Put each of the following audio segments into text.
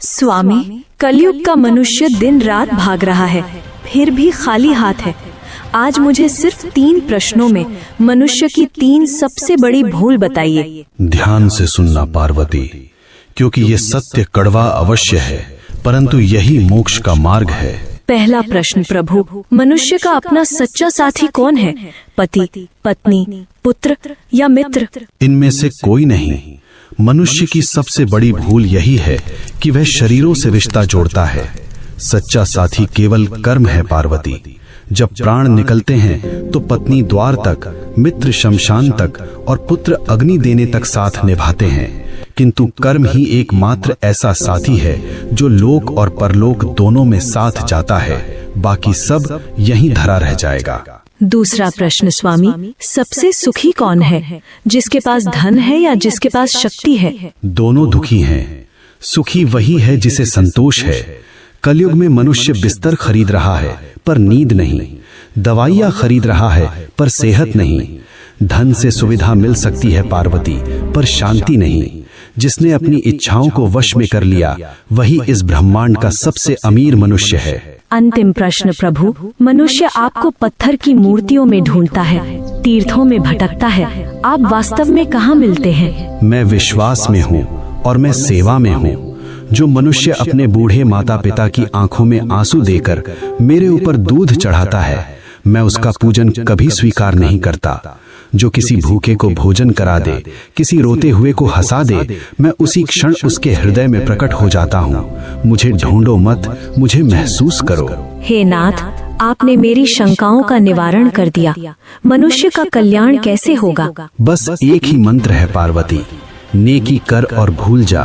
स्वामी, कलयुग का मनुष्य दिन रात भाग रहा है, फिर भी खाली हाथ है। आज मुझे सिर्फ 3 प्रश्नों में मनुष्य की 3 सबसे बड़ी भूल बताइए। ध्यान से सुनना पार्वती, क्योंकि ये सत्य कड़वा अवश्य है, परंतु यही मोक्ष का मार्ग है। पहला प्रश्न प्रभु, मनुष्य का अपना सच्चा साथी कौन है? पति, पत्नी, पुत्र या मित्र? इनमें से कोई नहीं। मनुष्य की सबसे बड़ी भूल यही है कि वह शरीरों से रिश्ता जोड़ता है। सच्चा साथी केवल कर्म है पार्वती। जब प्राण निकलते हैं तो पत्नी द्वार तक, मित्र शमशान तक और पुत्र अग्नि देने तक साथ निभाते हैं, किंतु कर्म ही एकमात्र ऐसा साथी है जो लोक और परलोक दोनों में साथ जाता है। बाकी सब यहीं धरा रह जाएगा। दूसरा प्रश्न स्वामी, सबसे सुखी कौन है? जिसके पास धन है या जिसके पास शक्ति है? दोनों दुखी हैं। सुखी वही है जिसे संतोष है। कलयुग में मनुष्य बिस्तर खरीद रहा है पर नींद नहीं, दवाइयाँ खरीद रहा है पर सेहत नहीं। धन से सुविधा मिल सकती है पार्वती, पर शांति नहीं। जिसने अपनी इच्छाओं को वश में कर लिया वही इस ब्रह्मांड का सबसे अमीर मनुष्य है। अंतिम प्रश्न प्रभु, मनुष्य आपको पत्थर की मूर्तियों में ढूंढता है, तीर्थों में भटकता है, आप वास्तव में कहाँ मिलते हैं? मैं विश्वास में हूँ और मैं सेवा में हूँ। जो मनुष्य अपने बूढ़े माता पिता की आंखों में आंसू देकर मेरे ऊपर दूध चढ़ाता है, मैं उसका पूजन कभी स्वीकार नहीं करता। जो किसी भूखे को भोजन करा दे, किसी रोते हुए को हंसा दे, मैं उसी क्षण उसके हृदय में प्रकट हो जाता हूँ। मुझे ढूंढो मत, मुझे महसूस करो। हे नाथ, आपने मेरी शंकाओं का निवारण कर दिया। मनुष्य का कल्याण कैसे होगा? बस एक ही मंत्र है पार्वती, नेकी कर और भूल जा।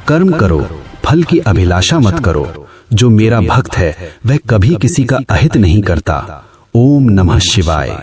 कर्म करो, फल की अभिलाषा मत करो। जो मेरा भक्त है वह कभी किसी का अहित नहीं करता। ओम नमः शिवाय।